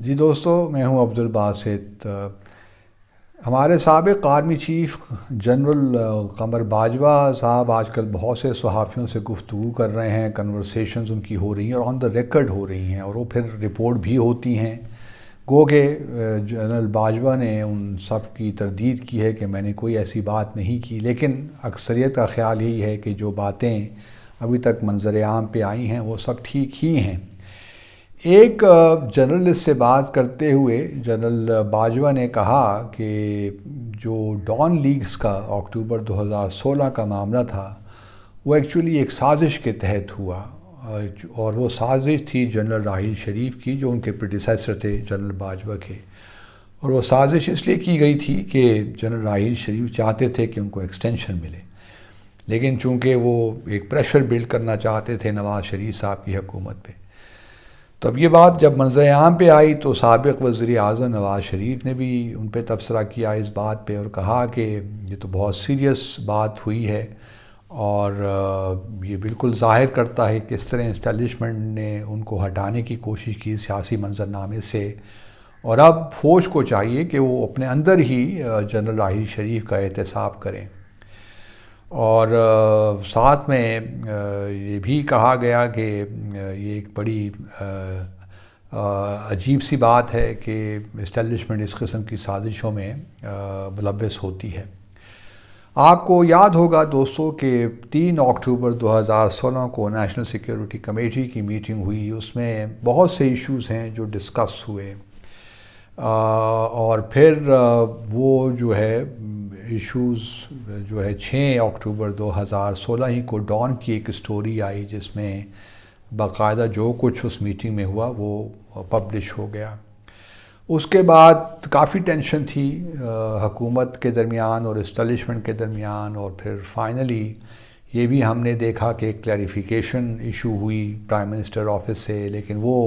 جی دوستو، میں ہوں عبدالباسط۔ ہمارے سابق army chief general Qamar Bajwa صاحب آج کل بہت سے صحافیوں سے گفتگو کر رہے ہیں، کنورسیشنز ان کی ہو رہی ہیں اور آن دا ریکارڈ ہو رہی ہیں، اور وہ پھر رپورٹ بھی ہوتی ہیں۔ گو کہ جنرل باجوہ نے ان سب کی تردید کی ہے کہ میں نے کوئی ایسی بات نہیں کی، لیکن اکثریت کا خیال یہی ہے کہ جو باتیں ابھی تک منظر عام پہ آئی ہیں وہ سب ٹھیک ہی ہیں۔ ایک جرنلسٹ سے بات کرتے ہوئے جنرل باجوہ نے کہا کہ جو ڈان لیگز کا اکتوبر 2016 کا معاملہ تھا وہ ایکچولی ایک سازش کے تحت ہوا، اور وہ سازش تھی جنرل راحیل شریف کی، جو ان کے پریڈیسیسر تھے جنرل باجوہ کے، اور وہ سازش اس لیے کی گئی تھی کہ جنرل راحیل شریف چاہتے تھے کہ ان کو ایکسٹینشن ملے، لیکن چونکہ وہ ایک پریشر بلڈ کرنا چاہتے تھے نواز شریف صاحب کی حکومت پہ، تو اب یہ بات جب منظر عام پہ آئی تو سابق وزیر اعظم نواز شریف نے بھی ان پہ تبصرہ کیا اس بات پہ، اور کہا کہ یہ تو بہت سیریس بات ہوئی ہے، اور یہ بالکل ظاہر کرتا ہے کہ کس طرح اسٹیبلشمنٹ نے ان کو ہٹانے کی کوشش کی سیاسی منظرنامے سے، اور اب فوج کو چاہیے کہ وہ اپنے اندر ہی جنرل راحیل شریف کا احتساب کریں۔ اور ساتھ میں یہ بھی کہا گیا کہ یہ ایک بڑی عجیب سی بات ہے کہ اسٹیبلشمنٹ اس قسم کی سازشوں میں ملوث ہوتی ہے۔ آپ کو یاد ہوگا دوستو کہ 3 اکتوبر 2016 کو نیشنل سیکیورٹی کمیٹی کی میٹنگ ہوئی، اس میں بہت سے ایشوز ہیں جو ڈسکس ہوئے، اور پھر وہ جو ہے ایشوز جو ہے 6 اکتوبر 2016 ہی کو ڈان کی ایک سٹوری آئی، جس میں باقاعدہ جو کچھ اس میٹنگ میں ہوا وہ پبلش ہو گیا۔ اس کے بعد کافی ٹینشن تھی حکومت کے درمیان اور اسٹیبلشمنٹ کے درمیان، اور پھر فائنلی یہ بھی ہم نے دیکھا کہ ایک کلیریفیکیشن ایشو ہوئی پرائم منسٹر آفس سے، لیکن وہ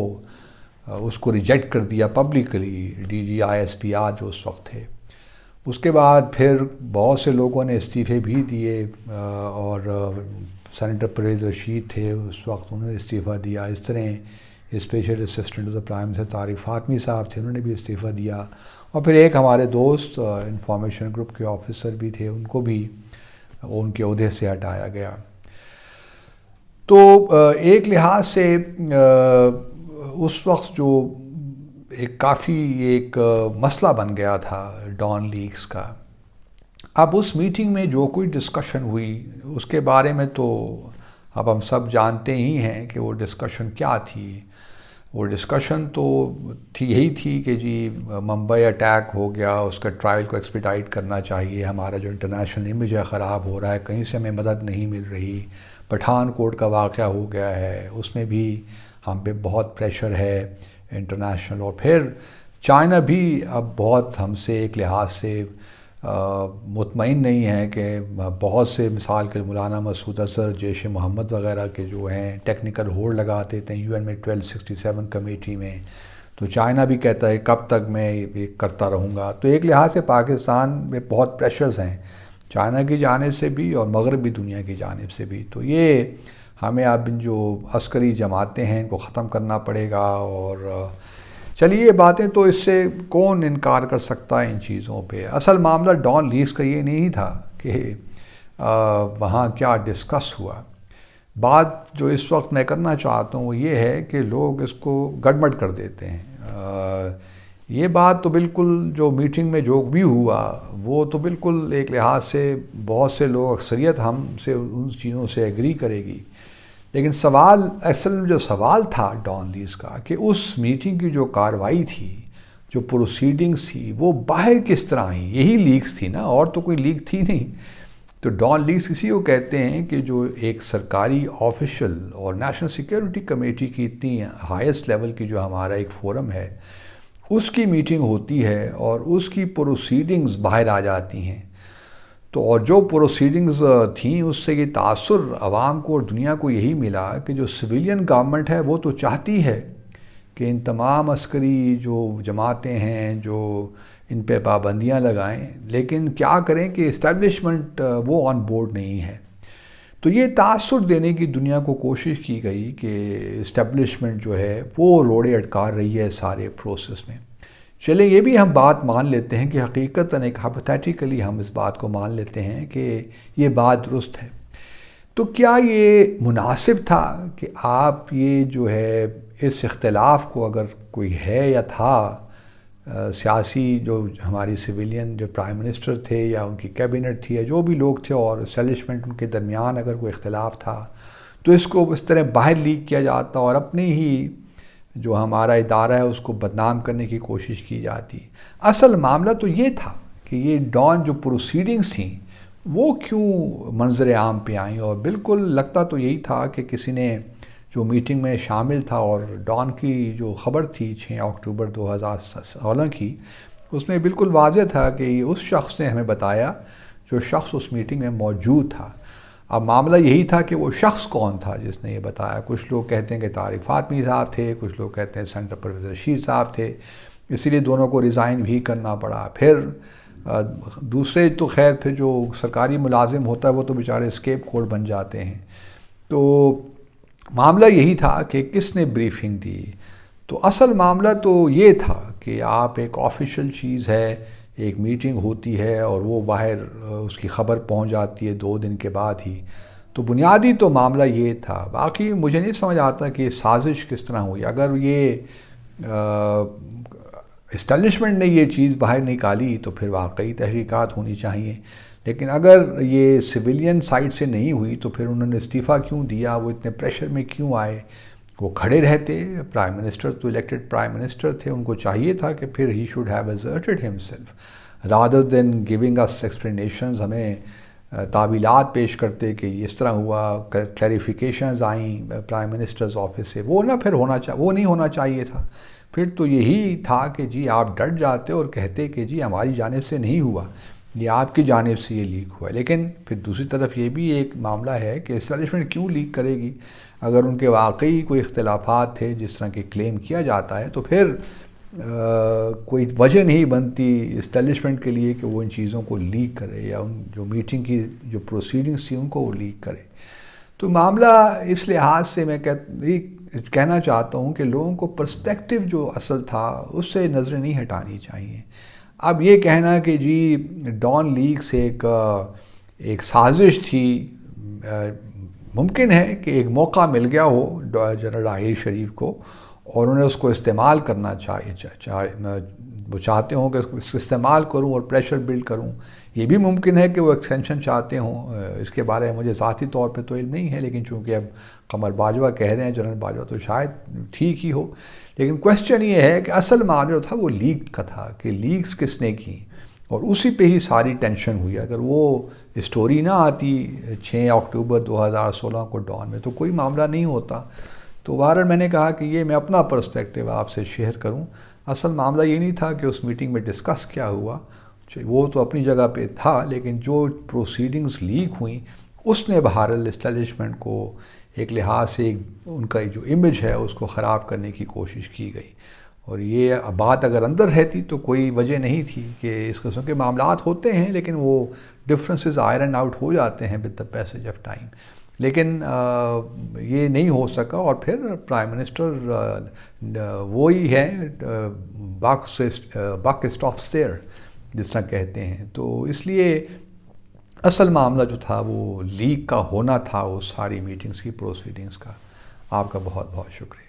اس کو ریجیکٹ کر دیا publicly D G I S P R جو اس وقت تھے۔ اس کے بعد پھر بہت سے لوگوں نے استعفے بھی دیے، اور سینیٹر پرویز رشید تھے اس وقت، انہوں نے استعفیٰ دیا۔ اس طرح special assistant of the prime minister Tariq Fatemi صاحب تھے، انہوں نے بھی استعفیٰ دیا، اور پھر ایک ہمارے دوست انفارمیشن گروپ کے آفیسر بھی تھے، ان کو بھی ان کے عہدے سے ہٹایا گیا۔ تو ایک لحاظ سے اس وقت جو ایک مسئلہ بن گیا تھا ڈان لیگز کا، اب اس میٹنگ میں جو کوئی ڈسکشن ہوئی اس کے بارے میں تو اب ہم سب جانتے ہی ہیں کہ وہ ڈسکشن کیا تھی۔ وہ ڈسکشن تو یہی تھی کہ جی ممبئی اٹیک ہو گیا، اس کا ٹرائل کو ایکسپیڈائٹ کرنا چاہیے، ہمارا جو انٹرنیشنل امیج ہے خراب ہو رہا ہے، کہیں سے ہمیں مدد نہیں مل رہی، پٹھان کوٹ کا واقعہ ہو گیا ہے، اس میں بھی ہم پہ بہت پریشر ہے انٹرنیشنل، اور پھر چائنا بھی اب بہت ہم سے ایک لحاظ سے مطمئن نہیں ہے کہ بہت سے مثال کے مولانا مسعود اظہر، جیش محمد وغیرہ کے جو ہیں ٹیکنیکل ہولڈ لگاتے تھے یو این میں 1267 کمیٹی میں، تو چائنا بھی کہتا ہے کب تک میں یہ کرتا رہوں گا۔ تو ایک لحاظ سے پاکستان میں بہت پریشرز ہیں چائنا کی جانب سے بھی اور مغربی دنیا کی جانب سے بھی، تو یہ ہمیں اب جو عسکری جماعتیں ہیں ان کو ختم کرنا پڑے گا۔ اور چلیے یہ باتیں تو اس سے کون انکار کر سکتا ہے ان چیزوں پہ۔ اصل معاملہ ڈان لیگز کا یہ نہیں تھا کہ وہاں کیا ڈسکس ہوا۔ بات جو اس وقت میں کرنا چاہتا ہوں وہ یہ ہے کہ لوگ اس کو گڑبڑ کر دیتے ہیں۔ یہ بات تو بالکل جو میٹنگ میں جو بھی ہوا وہ تو بالکل ایک لحاظ سے بہت سے لوگ، اکثریت ہم سے ان چیزوں سے ایگری کرے گی، لیکن اصل جو سوال تھا ڈان لیگز کا کہ اس میٹنگ کی جو کارروائی تھی، جو پروسیڈنگز تھی، وہ باہر کس طرح آئیں؟ یہی لیگز تھی نا، اور تو کوئی لیگ تھی نہیں۔ تو ڈان لیگز کسی کو کہتے ہیں کہ جو ایک سرکاری آفیشل اور نیشنل سیکیورٹی کمیٹی کی اتنی ہائیسٹ لیول کی جو ہمارا ایک فورم ہے، اس کی میٹنگ ہوتی ہے اور اس کی پروسیڈنگز باہر آ جاتی ہیں، تو اور جو پروسیڈنگز تھیں اس سے یہ تاثر عوام کو اور دنیا کو یہی ملا کہ جو سویلین گورنمنٹ ہے وہ تو چاہتی ہے کہ ان تمام عسکری جو جماعتیں ہیں جو ان پہ پابندیاں لگائیں، لیکن کیا کریں کہ اسٹیبلشمنٹ وہ آن بورڈ نہیں ہے۔ تو یہ تاثر دینے کی دنیا کو کوشش کی گئی کہ اسٹیبلشمنٹ جو ہے وہ روڑے اٹکا رہی ہے سارے پروسیس میں. چلیں یہ بھی ہم بات مان لیتے ہیں کہ حقیقتاً ایک ہائپوتھیٹیکلی ہم اس بات کو مان لیتے ہیں کہ یہ بات درست ہے. تو کیا یہ مناسب تھا کہ آپ یہ جو ہے اس اختلاف کو اگر کوئی ہے یا تھا سیاسی جو ہماری سویلین جو پرائم منسٹر تھے یا ان کی کیبنٹ تھی یا جو بھی لوگ تھے اور اسٹیبلشمنٹ ان کے درمیان اگر کوئی اختلاف تھا تو اس کو اس طرح باہر لیک کیا جاتا اور اپنے ہی جو ہمارا ادارہ ہے اس کو بدنام کرنے کی کوشش کی جاتی. اصل معاملہ تو یہ تھا کہ یہ ڈان جو پروسیڈنگز تھیں وہ کیوں منظر عام پہ آئیں، اور بالکل لگتا تو یہی تھا کہ کسی نے جو میٹنگ میں شامل تھا اور ڈان کی جو خبر تھی 6 اکتوبر 2016 کی، اس میں بالکل واضح تھا کہ اس شخص نے ہمیں بتایا جو شخص اس میٹنگ میں موجود تھا. اب معاملہ یہی تھا کہ وہ شخص کون تھا جس نے یہ بتایا. کچھ لوگ کہتے ہیں کہ طارق فاطمی صاحب تھے، کچھ لوگ کہتے ہیں سینٹر پرویز رشید صاحب تھے، اسی لیے دونوں کو ریزائن بھی کرنا پڑا. پھر دوسرے تو خیر پھر جو سرکاری ملازم ہوتا ہے وہ تو بیچارے اسکیپ کوڈ بن جاتے ہیں. تو معاملہ یہی تھا کہ کس نے بریفنگ دی. تو اصل معاملہ تو یہ تھا کہ آپ ایک آفیشیل چیز ہے، ایک میٹنگ ہوتی ہے اور وہ باہر اس کی خبر پہنچ جاتی ہے 2 دن کے بعد ہی. تو بنیادی تو معاملہ یہ تھا. باقی مجھے نہیں سمجھ آتا کہ سازش کس طرح ہوئی. اگر یہ اسٹیبلشمنٹ نے یہ چیز باہر نکالی تو پھر واقعی تحقیقات ہونی چاہیے، لیکن اگر یہ سویلین سائڈ سے نہیں ہوئی تو پھر انہوں نے استعفیٰ کیوں دیا، وہ اتنے پریشر میں کیوں آئے. وہ کھڑے رہتے، پرائم منسٹر تو الیکٹڈ پرائم منسٹر تھے، ان کو چاہیے تھا کہ پھر ہی should have asserted himself rather than giving us explanations, ہمیں تعویلات پیش کرتے کہ اس طرح ہوا، کلیریفیکیشنز آئیں پرائم منسٹرز آفس سے. وہ نہ پھر وہ نہیں ہونا چاہیے تھا. پھر تو یہی تھا کہ جی آپ ڈٹ جاتے اور کہتے کہ جی ہماری جانب سے نہیں ہوا، یہ آپ کی جانب سے یہ لیک ہوا ہے. لیکن پھر دوسری طرف یہ بھی ایک معاملہ ہے کہ اسٹیبلشمنٹ کیوں لیک کرے گی؟ اگر ان کے واقعی کوئی اختلافات تھے جس طرح کہ کلیم کیا جاتا ہے تو پھر کوئی وجہ نہیں بنتی اسٹیبلشمنٹ کے لیے کہ وہ ان چیزوں کو لیک کرے یا ان جو میٹنگ کی جو پروسیڈنگز تھی ان کو وہ لیک کرے. تو معاملہ اس لحاظ سے میں کہنا چاہتا ہوں کہ لوگوں کو پرسپیکٹیو جو اصل تھا اس سے نظریں نہیں ہٹانی چاہیے. اب یہ کہنا کہ جی ڈان لیکس ایک سازش تھی، ممکن ہے کہ ایک موقع مل گیا ہو جنرل راحیل شریف کو اور انہیں اس کو استعمال کرنا وہ چاہتے ہوں کہ اس کو استعمال کروں اور پریشر بلڈ کروں. یہ بھی ممکن ہے کہ وہ ایکسٹینشن چاہتے ہوں. اس کے بارے میں مجھے ذاتی طور پہ تو علم نہیں ہے، لیکن چونکہ اب قمر باجوہ کہہ رہے ہیں، جنرل باجوہ، تو شاید ٹھیک ہی ہو. لیکن کوشچن یہ ہے کہ اصل معاملہ تھا وہ لیک کا تھا کہ لیکس کس نے کی، اور اسی پہ ہی ساری ٹینشن ہوئی. اگر وہ اسٹوری نہ آتی 6 اکتوبر 2016 کو ڈان میں تو کوئی معاملہ نہیں ہوتا. تو بہرحال میں نے کہا کہ یہ میں اپنا پرسپیکٹیو آپ سے شیئر کروں. اصل معاملہ یہ نہیں تھا کہ اس میٹنگ میں ڈسکس کیا ہوا، وہ تو اپنی جگہ پہ تھا، لیکن جو پروسیڈنگز لیک ہوئیں اس نے بہرحال اسٹیبلشمنٹ کو ایک لحاظ سے ان کا جو امیج ہے اس کو خراب کرنے کی کوشش کی گئی. اور یہ بات اگر اندر رہتی تو کوئی وجہ نہیں تھی کہ اس قسم کے معاملات ہوتے ہیں، لیکن وہ ڈفرینسز آئرن آؤٹ ہو جاتے ہیں with the passage of time. لیکن یہ نہیں ہو سکا، اور پھر پرائم منسٹر وہی ہے، بک اسٹاپس دیئر جس طرح کہتے ہیں. تو اس لیے اصل معاملہ جو تھا وہ لیک کا ہونا تھا، وہ ساری میٹنگز کی پروسیڈنگز کا. آپ کا بہت بہت شکریہ.